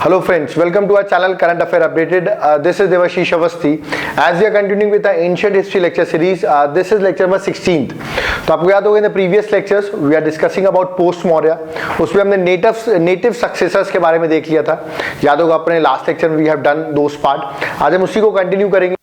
Hello friends, welcome to our channel Current Affair Updated. This is Devashish Avasthi. As we are continuing with the Ancient History lecture series, this is lecture number 16th. तो आपको याद होगा in the previous lectures we are discussing about post Maurya. उसमें हमने native successors के बारे में देख लिया था. याद होगा अपने last lecture में we have done those part. आज हम उसी को कंटिन्यू करेंगे.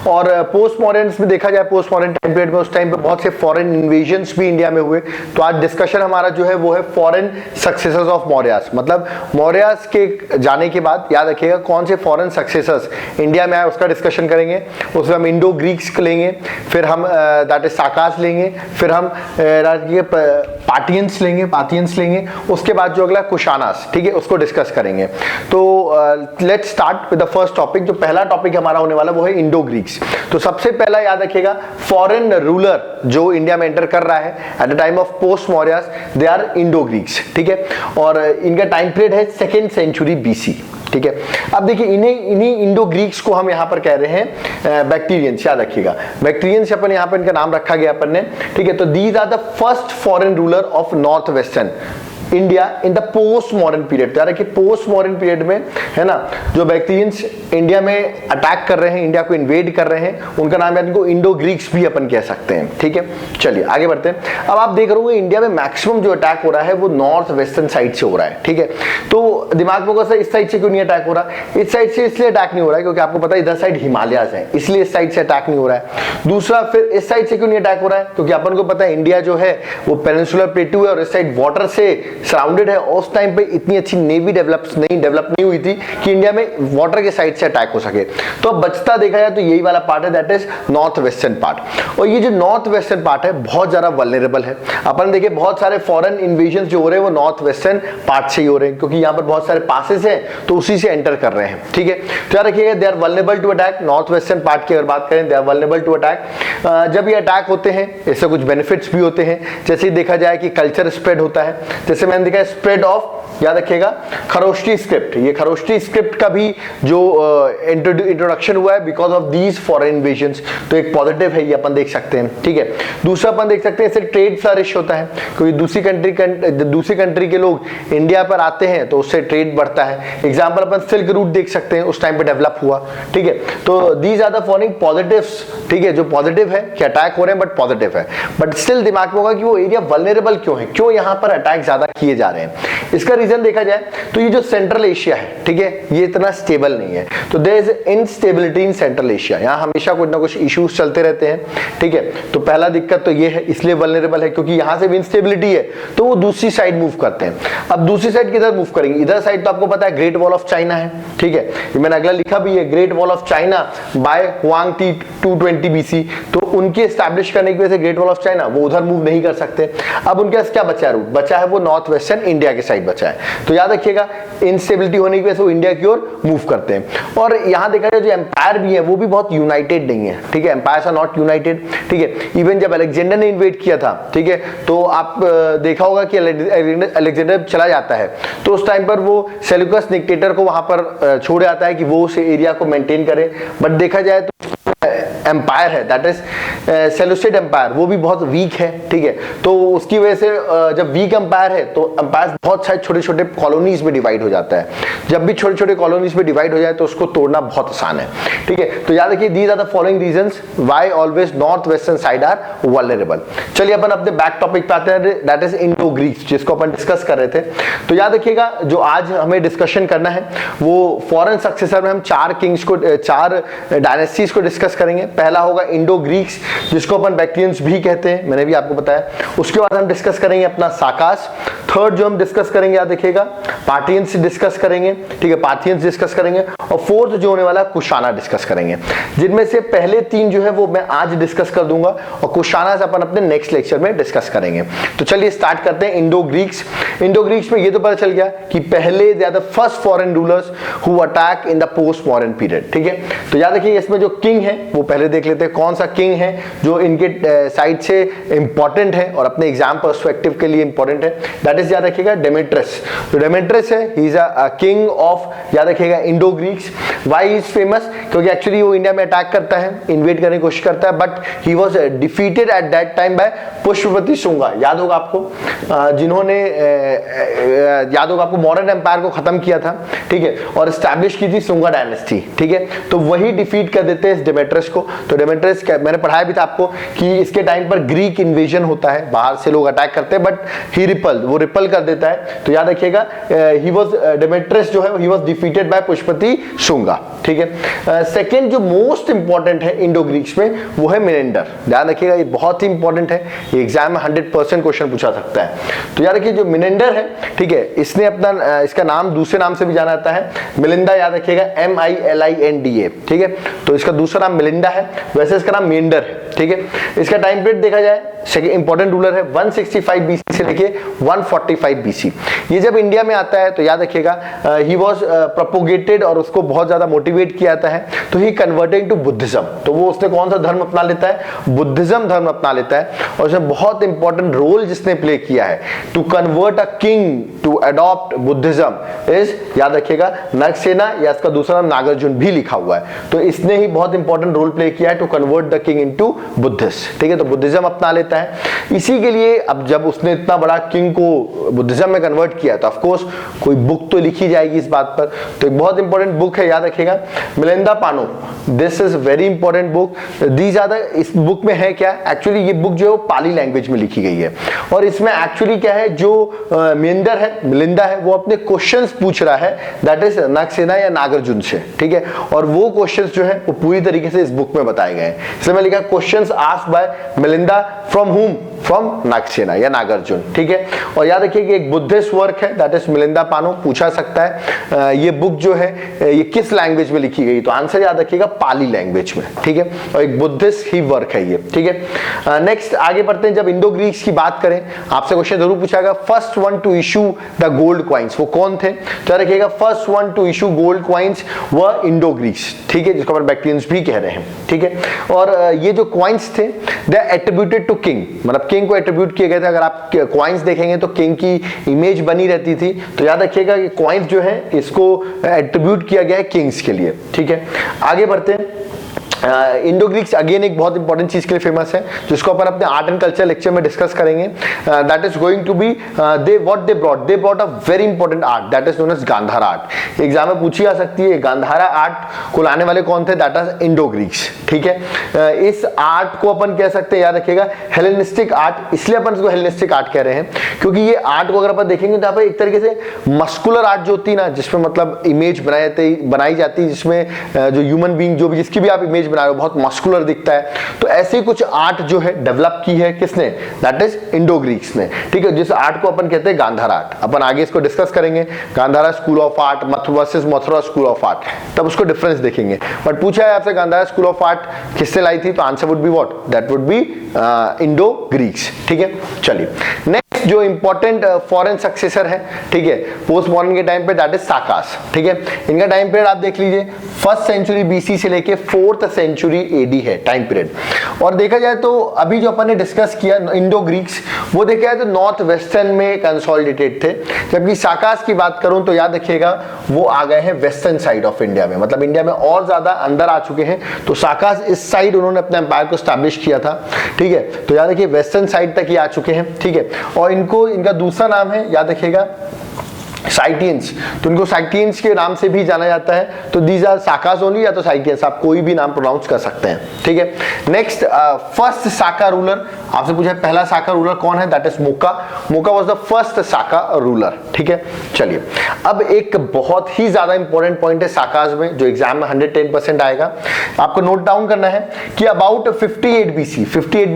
और पोस्ट मॉडर्न्स में देखा जाए, पोस्ट मॉडर्न टाइम पीरियड में उस टाइम पे बहुत से फॉरेन इन्वेजन्स भी इंडिया में हुए. तो आज डिस्कशन हमारा जो है वो है फॉरेन सक्सेसर्स ऑफ मौर्यास. मतलब मौर्यास के जाने के बाद याद रखिएगा कौन से फॉरेन सक्सेसर्स इंडिया में आए उसका डिस्कशन करेंगे. उसमें हम इंडो ग्रीक्स लेंगे, फिर हम दैट इज साकास लेंगे, फिर हम पार्थियंस लेंगे, उसके बाद जो अगला कुशानास, ठीक है, उसको डिस्कस करेंगे. तो let's start with the first topic. जो पहला टॉपिक हमारा होने वाला वो है इंडो ग्रीक्स. तो सबसे पहला याद रखिएगा फॉरेन रूलर जो इंडिया में एंटर कर रहा है at the time of post Mauryas, they are Indo Greeks, ठीक है. और इनका टाइम पीरियड है 2nd सेंचुरी बीसी, ठीक है. अब देखिए इन्हीं इंडो ग्रीक्स को हम यहाँ पर कह रहे हैं बैक्टीरियंस. याद रखिएगा बैक्टीरियंस अपन यहाँ पर इनका नाम रखा गया अपन ने, ठीक है. तो these are the first foreign ruler of north western India in the post modern period. याद रखिए पोस्ट मॉडर्न पीरियड में है ना जो बैक्टीरियंस इंडिया में अटैक कर रहे हैं, इंडिया को इन्वेड कर रहे हैं, उनका नाम है, इनको इंडो ग्रीक्स भी अपन कह सकते हैं, ठीक है. चलिए आगे बढ़ते हैं. अब आप देख रहे होंगे इंडिया में मैक्सिमम जो अटैक हो रहा है वो नॉर्थ वेस्टर्न साइड से हो रहा है, ठीक है. तो दिमाग में होगा सर इस साइड से क्यों नहीं अटैक हो रहा. इस साइड से इसलिए अटैक नहीं हो रहा है क्योंकि आपको पता है इधर साइड हिमालयाज है, इसलिए इस साइड से अटैक नहीं हो रहा है. दूसरा फिर इस साइड से क्यों नहीं अटैक हो रहा है क्योंकि अपन को पता है इंडिया जो है वो पेनिनसुलर प्लेटू है और इस साइड वाटर से सराउंडेड है. उस टाइम पे इतनी अच्छी नेवी डेवलप नहीं हुई थी कि इंडिया में वाटर के साइड से अटैक हो सके. तो अब बचता देखा जाए तो यही वाला पार्ट है, that is north western part. और ये जो नॉर्थ वेस्टर्न पार्ट है बहुत ज्यादा वल्नरेबल है. अपन देखिए बहुत सारे फॉरेन इन्वेजन जो हो रहे हैं वो नॉर्थ वेस्टर्न पार्ट से ही हो रहे हैं क्योंकि यहाँ पर बहुत सारे पासेस हैं तो उसी से एंटर कर रहे हैं, ठीक है. तो याद रखिएगा they are vulnerable to attack. North western part की अगर बात करें they are vulnerable to attack. जब ये अटैक होते हैं इससे कुछ बेनिफिट्स भी होते हैं. जैसे देखा जाए कि कल्चर स्प्रेड होता है, जैसे मैंने देखा स्प्रेड ऑफ, याद रखिएगा खरोष्टी स्क्रिप्ट. ये खरोष्टी स्क्रिप्ट का भी जो इंट्रोडक्शन हुआ है because of these foreign invasions. तो एक पॉजिटिव है ये अपन देख सकते हैं, ठीक है. दूसरा अपन देख सकते हैं इससे ट्रेड फ्लरिश होता है क्योंकि दूसरी कंट्री के लोग इंडिया पर आते हैं तो उससे ट्रेड बढ़ता है. एग्जांपल अपन सिल्क रूट देख सकते हैं, उस टाइम पे डेवलप हुआ, ठीक है. तो these are the following positives, ठीक है. जो पॉजिटिव है कि अटैक हो रहे हैं बट पॉजिटिव है. बट स्टिल दिमाग में होगा कि वो एरिया वल्नरेबल क्यों है, क्यों यहाँ पर अटैक ज्यादा किए जा रहे हैं. इसका रीजन देखा जाए तो ये जो सेंट्रल एशिया है, ठीक है, ये इतना स्टेबल नहीं है. तो there is instability in central Asia. यहाँ हमेशा कुछ ना कुछ इश्यूज चलते रहते हैं, ठीक है. तो पहला दिक्कत तो ये है, इसलिए वल्नरेबल है क्योंकि यहाँ से भी इनस्टेबिलिटी है तो वो दूसरी साइड मूव करते हैं. अब दूसरी साइड किधर मूव करेंगे, इधर साइड तो आपको पता है ग्रेट वॉल ऑफ चाइना है, ठीक है. मैंने अगला लिखा भी है great wall of China bye Huang T 220 BC. तो उनके एस्टैब्लिश करने की वजह से ग्रेट वॉल ऑफ चाइना वो उधर मूव नहीं कर सकते. अब उनके पास क्या बचा है, रूट बचा है वो नॉर्थ वेस्टर्न इंडिया के साइड बचा है. तो याद रखिएगा इंस्टेबिलिटी होने की वजह से वो इंडिया की ओर मूव करते हैं. और यहां देखा जाए जो एम्पायर भी है वो भी बहुत यूनाइटेड नहीं है, ठीक है. एम्पायर्स आर नॉट यूनाइटेड, ठीक है. इवन जब अलेक्जेंडर ने इन्वेड किया था, ठीक है, तो आप देखा होगा कि अलेक्जेंडर चला जाता है तो उस टाइम पर वो सेल्यूकस डिक्टेटर को वहां पर छोड़ जाता है कि वो उस एरिया को मेंटेन करे. बट देखा जाए तो एम्पायर है दैट इज सेल्यूसिड एम्पायर, वो भी बहुत वीक है, ठीक है. तो उसकी वजह से जब वीक एम्पायर है तो एम्पायर बहुत सारे छोटे छोटे कॉलोनीज में डिवाइड हो जाता है. जब भी छोटे छोटे कॉलोनीज में डिवाइड हो जाए तो उसको तोड़ना बहुत आसान है, ठीक है. तो याद रखिए these are the following reasons why always north western side are vulnerable. चलिए अपन अपने बैक टॉपिक पे आते हैं, दैट इज इंडो ग्रीक्स जिसको अपन डिस्कस कर रहे थे. तो याद रखिएगा जो आज हमें डिस्कशन करना है वो फॉरेन सक्सेसर में हम 4 डायनेस्टीज को डिस्कस करेंगे. पहला होगा इंडो ग्रीक्स जिसको अपन बैक्टीरियंस भी कहते हैं, मैंने भी आपको बताया. उसके बाद हम डिस्कस करेंगे अपना साकास. थर्ड जो हम डिस्कस करेंगे याद रखिएगा पार्थियंस डिस्कस करेंगे, ठीक है, पार्थियंस डिस्कस करेंगे. और फोर्थ जो होने वाला कुशाना डिस्कस करेंगे, जिनमें से पहले 3 जो है वो मैं आज डिस्कस कर दूंगा और कुशाना अपन अपने नेक्स्ट लेक्चर में डिस्कस करेंगे. तो चलिए स्टार्ट करते हैं इंडो ग्रीक्स. इंडो ग्रीक्स में ये तो पता चल गया कि पहले they are the first foreign rulers who attack in the post modern period, ठीक है. तो याद रखिए इसमें जो किंग है वो पहले देख लेते हैं कौन सा किंग है जो इनके साइड से इंपॉर्टेंट है और अपने एग्जाम पर्सपेक्टिव के लिए इंपॉर्टेंट है. दैट इज याद रखिएगा डेमेट्रस. तो डेमेट्रस डिमेट्रियस है, he is a king of, याद रखिएगा, Indo Greeks. Why is famous? क्योंकि एक्चुअली वो इंडिया में अटैक करता है, इन्वेड करने की कोशिश करता है, but he was defeated at that time by Pushpavati Shunga. याद होगा आपको, जिन्होंने याद होगा आपको मौर्यन एम्पायर को खत्म किया था, ठीक है, और एस्टैब्लिश की थी शुंगा डायनेस्टी, ठीक है। तो वही डिफीट कर देते हैं इस डिमेट्रियस को। तो डिमेट्रियस, मैंने पढ़ाया भी था आपको कि इसके टाइम पर ग्रीक इन्वेजन होता है, बाहर से लोग अटैक करते हैं, बट ही रिपल, वो रिपल कर देता है। तो याद रखिएगा, ही वाज, डिमेट्रियस जो है, ही was defeated by Pushpavati Shunga, ठीक है। सेकंड जो मोस्ट इंपॉर्टेंट है इंडो ग्रीक्स में, वो है मिनेंडर। ध्यान रखिएगा, ये बहुत ही इंपॉर्टेंट है, ये एग्जाम में 100% क्वेश्चन पूछा सकता है। तो याद रखिए, जो मिनेंडर है, ठीक है, इसने अपना, इसका नाम दूसरे नाम से भी जाना जाता है, मिलिंदा। याद रखिएगा, MILINDA, ठीक है। तो इसका दूसरा नाम मिलिंदा है, वैसे इसका नाम मेंडर है, ठीक है। इसका टाइम पीरियड देखा जाए, सेकंड इंपॉर्टेंट रूलर है, 165 BC से लेके 145 BC। ये जब इंडिया में आता है तो याद रखिएगा, ही वाज प्रोपोगेटेड, और उसको बहुत ज्यादा मोटिवेट किया जाता है, तो ही कन्वर्टेड टू बुद्धिज्म। तो वो उसने कौन सा धर्म अपना लेता है? बुद्धिज्म धर्म अपना लेता है। और उसने बहुत इंपॉर्टेंट रोल जिसने प्ले किया है to convert a king to adopt Buddhism is, याद रखिएगा, नरसेना, या इसका दूसरा नाम नागार्जुन भी लिखा हुआ है। तो इसने ही बहुत इंपॉर्टेंट रोल प्ले किया है to convert the king into Buddhist, ठीक है। तो बुद्धिज्म अपना लेता है। इसी के लिए अब जब उसने इतना बड़ा किंग को बुद्धिज्म में कन्वर्ट किया, तो ऑफ कोर्स कोई बुक तो लिखी जाएगी इस बात पर। तो एक बहुत इंपॉर्टेंट बुक है, याद रखिएगा, Milinda Panho. This is very important book. These are the, इस बुक में है क्या? एक्चुअली ये बुक जो है वो पाली लैंग्वेज में लिखी गई है, और इसमें एक्चुअली क्या है, जो मिलिंदा है, वो अपने क्वेश्चंस पूछ रहा है, दैट इज नरसेना या नागार्जुन से, ठीक है। और वो क्वेश्चंस जो है वो पूरी तरीके से इस बुक में बताए गए हैं। इसलिए मैं लिखा questions asked by Melinda from हुम, फ्रॉम नरसेना या नागार्जुन, ठीक है। और याद रखिए कि एक बुद्धिस्ट वर्क है, दैट इज मिलिंदा पानो, पूछा सकता है ये बुक जो है ये किस लैंग्वेज में लिखी गई? तो आंसर याद रखिएगा, पाली लैंग्वेज में, ठीक है। और एक बुद्धिस्ट ही वर्क है ये, ठीक है। नेक्स्ट आगे बढ़ते हैं। जब इंडो ग्रीक्स की बात करें, आपसे क्वेश्चन जरूर पूछा गया, first one two issue the gold coins, वो कौन थे? तो याद रखिएगा, first one two issue gold coins व इंडो ग्रीक्स, ठीक है, जिसको अपन बैक्ट्रियंस भी कह रहे हैं, ठीक है। और ये जो कॉइन्स थे, दे एट्रिब्यूटेड टू किंग, मतलब किंग को एट्रीब्यूट किए गए थे। अगर आप कॉइन्स देखेंगे तो किंग की इमेज बनी रहती थी। तो याद रखिएगा कि कॉइन्स जो है इसको एट्रीब्यूट किया गया है किंग्स के लिए, ठीक है। आगे बढ़ते हैं। इंडो ग्रीक्स अगेन एक बहुत इंपॉर्टेंट चीज के लिए फेमस है, जिसको अपन अपने आर्ट एंड कल्चर लेक्चर में डिस्कस करेंगे। That is going to be they brought a very important art, that is known as Gandhara art. Exam में पूछी जा सकती है, गांधारा आर्ट को लाने वाले कौन थे? दैट इज इंडो ग्रीक्स, ठीक है। इस आर्ट को अपन कह सकते हैं, याद रखिएगा, हेलेनिस्टिक आर्ट। इसलिए अपन इसको हेलेनिस्टिक आर्ट कह रहे हैं क्योंकि ये आर्ट को अगर अपन देखेंगे तो यहाँ पे एक तरीके से मस्कुलर आर्ट जो होती है ना, जिसमें मतलब इमेज बनाई जाती है, जिसमें जो ह्यूमन बीइंग जो भी जिसकी भी आप इमेज बना रहे हो बहुत मस्कुलर दिखता है। तो ऐसे कुछ आर्ट जो है डेवलप की है किसने? दैट इज इंडो ग्रीक्स ने, ठीक है। जिस आर्ट को अपन कहते हैं गांधारा आर्ट। अपन आगे इसको डिस्कस करेंगे, Gandhara school of art versus Mathura school of art, तब उसको डिफरेंस देखेंगे। बट पूछा है आपसे गांधारा स्कूल ऑफ आर्ट किससे लाई थी? तो answer would be what? That would be Indo Greeks, ठीक है। चलिए नेक्स्ट जो इंपॉर्टेंट फॉरेन सक्सेसर है, ठीक है, पोस्ट मॉडर्न के टाइम पे, दैट इज साकास, ठीक है। इनका टाइम पीरियड आप देख लीजिए, 1st सेंचुरी BC से लेके 4th सेंचुरी AD है टाइम पीरियड। और देखा जाए तो अभी जो अपन ने डिस्कस किया इंडो ग्रीक्स, वो देखा जाए तो नॉर्थ वेस्टर्न में कंसोलिडेटेड थे, जबकि साकास की बात करूं तो याद रखिएगा वो आ गए हैं वेस्टर्न साइड ऑफ इंडिया में, मतलब इंडिया में और ज्यादा अंदर आ चुके हैं। तो साकास इस साइड उन्होंने अपने एम्पायर को स्टैब्लिश किया था, ठीक है। तो याद रखिए वेस्टर्न साइड तक ही आ चुके हैं, ठीक है। और इनका दूसरा नाम है, याद रखिएगा, साइटियंस। तो इनको साइटियंस के नाम से भी जाना जाता है। तो दीज आर साकास ओनली, या तो साइटियंस, आप कोई भी नाम प्रोनाउंस कर सकते हैं, ठीक है। नेक्स्ट फर्स्ट साका रूलर, आपसे पूछा है पहला साका रूलर कौन है? That is Moka. Moka was the first Saka ruler, ठीक है। चलिए अब एक बहुत ही ज्यादा इंपॉर्टेंट पॉइंट है साकास में, जो एग्जाम में 110% आएगा। आपको नोट डाउन करना है कि अबाउट 58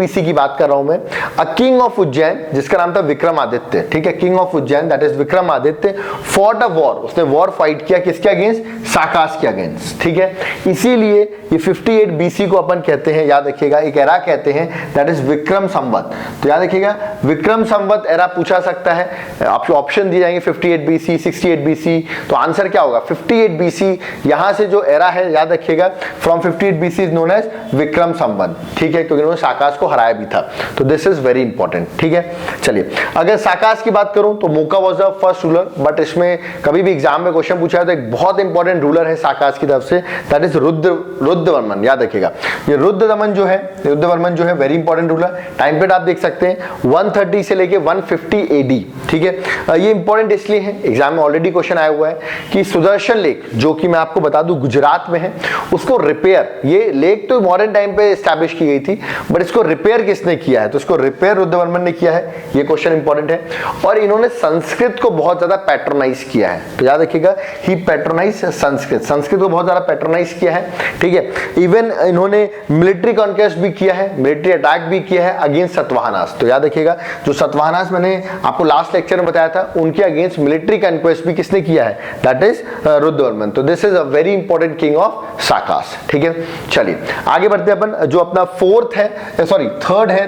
BC की बात कर रहा हूं मैं, अ किंग ऑफ उज्जैन, जिसका नाम था विक्रमादित्य, ठीक है। King of Ujjain that is Vikramaditya fought a war, उसने वॉर फाइट किया किसके अगेंस्ट? साकास के अगेंस्ट, ठीक है। इसीलिए ये 58 BC को अपन कहते हैं, याद रखिएगा, एक एरा कहते हैं, दैट इज विक्रम संवत। तो याद रखिएगा विक्रम संवत एरा पूछा सकता है, आपको ऑप्शन दिए जाएंगे 58 BC, 68 BC। तो आंसर क्या होगा? 58 BC। यहां से जो एरा है, याद रखिएगा, from 58 BC is known as Vikram Samvat, ठीक है, क्योंकि उन्होंने साकास को हराया भी था। तो दिस इज वेरी इंपॉर्टेंट, ठीक है। चलिए अगर साकास की बात करूं तो Moga was the first ruler, but इसमें कभी भी एग्जाम में क्वेश्चन पूछा है तो एक बहुत इंपॉर्टेंट रूलर है साकास की तरफ से, दैट इज रुद्रवर्मन। याद रखिएगा ये रुद्रवर्मन जो है very important ruler. Time period आप देख सकते हैं 130 से लेके 150 AD, ठीक है। ये इंपॉर्टेंट इसलिए है, एग्जाम में ऑलरेडी क्वेश्चन आया हुआ है कि सुदर्शन लेक, जो कि मैं आपको बता दूं गुजरात में है, उसको रिपेयर, ये लेक तो मॉडर्न टाइम पे एस्टैब्लिश की गई थी, बट इसको रिपेयर किसने किया है, तो इसको रिपेयर रुद्रवर्मन ने किया है। ये क्वेश्चन इंपॉर्टेंट है। और इन्होंने संस्कृत को बहुत ज्यादा पैट्रोनाइज किया है, तो याद रखिएगा ही पैट्रोनाइज संस्कृत को बहुत ज्यादा पैट्रोनाइज किया है, ठीक है। इवन इन्होंने मिलिट्री कॉन्क्वेस्ट भी किया है, मिलिट्री अटैक भी किया है अगेंस्ट सतवाहनास। तो याद रखिएगा जो सतवाहनास मैंने आपको लास्ट लेक्चर में बताया था, उनके अगेंस्ट मिलिट्री कॉन्क्वेस्ट भी किसने किया है, दैट इज रुद्रवर्मन। तो this is a very important king of Sakas, ठीक है। चलिए आगे बढ़ते हैं अपन, जो अपना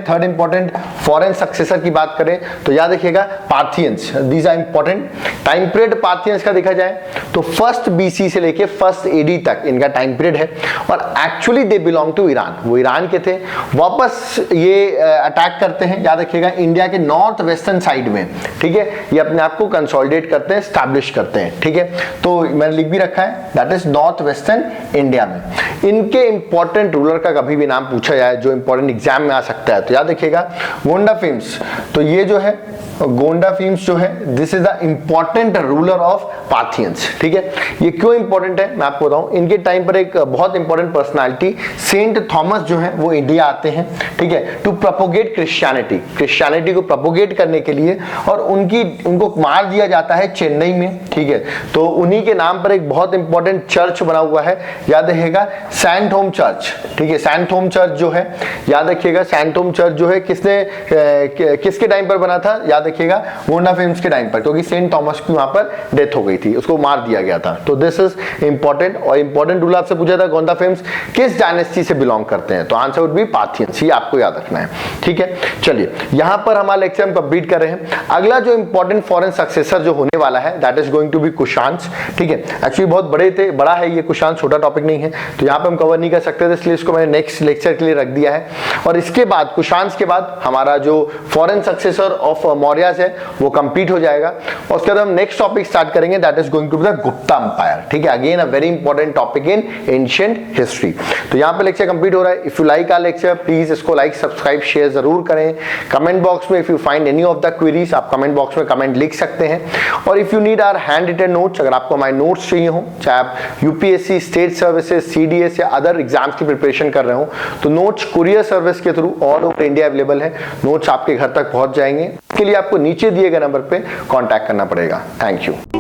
थर्ड इंपॉर्टेंट फॉरेन सक्सेसर की बात करें तो याद रखिएगा Parthians, these are important. Time period Parthians का देखा जाए तो 1st BC से लेके 1st AD तक इनका टाइम पीरियड है, और actually they belong to Iran, वो ईरान के थे। वापस ये अटैक करते हैं, याद रखिएगा इंडिया के नॉर्थ वेस्टर्न साइड में, ठीक है। ये अपने आप को कंसोलिडेट करते हैं, स्टैब्लिश करते हैं, ठीक है। तो मैंने लिख भी रखा है that is north western India में। इनके इंपॉर्टेंट रूलर का कभी भी नाम पूछा जाए जो इंपॉर्टेंट एग्जाम में आ सकता है, तो याद रखिएगा गोंडा फिल्म्स। तो ये जो है गोंडा फिल्म्स जो है, this is the important ruler of Parthians, ठीक है। ये क्यों इंपॉर्टेंट है मैं आपको बताऊं। इनके टाइम पर एक बहुत इंपॉर्टेंट पर्सनालिटी सेंट थॉमस जो है वो इंडिया आते हैं, ठीक है, टू प्रोपोगेट क्रिश्चियनिटी को प्रोपोगेट करने के लिए, और उनको मार दिया जाता है चेन्नई में, ठीक है। तो उन्हीं के नाम पर एक बहुत इंपॉर्टेंट चर्च बना हुआ है, याद रखिएगा सेंट होम चर्च, ठीक है। सेंट होम चर्च जो है, याद रखिएगा सेंट होम चर्च जो है किसके टाइम पर बना था, याद रखिएगा गोंडा फिल्म्स के टाइम पर, क्योंकि सेंट थॉमस की वहां पर डेथ हो गई थी, उसको मार दिया गया था। तो दिस इज इंपॉर्टेंट। और इंपॉर्टेंट रूल आपसे पूछा था गोंडा फिल्म्स किस डायनेस्टी से बिलोंग करते हैं, तो आंसर वुड बी पार्थियंस, ये आपको याद रखना है, ठीक है। चलिए यहां पर हमारा लेक्चर हम कंप्लीट कर रहे हैं। अगला जो इंपॉर्टेंट फॉरेन सक्सेसर जो होने वाला है that is going to be Kushans, ठीक है। एक्चुअली बहुत बड़ा है ये कुशान्स, छोटा टॉपिक नहीं है, तो यहाँ पे हम कवर नहीं कर सकते थे, इसलिए इसको मैंने नेक्स्ट लेक्चर के लिए रख दिया है। और इसके बाद कुशान्स के बाद हमारा जो फॉरेन सक्सेसर ऑफ मौर्यास है वो कंप्लीट हो जाएगा, और उसके बाद हम नेक्स्ट टॉपिक स्टार्ट करेंगे that is going to be the Gupta empire, ठीक है। Again a very important topic in ancient history. तो यहाँ पे लेक्चर कंप्लीट हो रहा है। If you like our lecture please इसको लाइक सब्सक्राइब शेयर जरूर करें। कमेंट बॉक्स में if you find any of the queries आप कमेंट बॉक्स में कमेंट लिख सकते हैं। और if you need our hand written notes, अगर आपको हमारे नोट्स चाहिए हो, चाहे आप UPSC स्टेट सर्विसेज CDS या अदर एग्जाम्स की प्रिपरेशन कर रहे हो, तो नोट्स कुरियर सर्विस के through all over India available है, नोट्स आपके घर तक पहुंच जाएंगे। इसके लिए आपको नीचे दिए गए नंबर पे कांटेक्ट करना पड़ेगा। Thank you.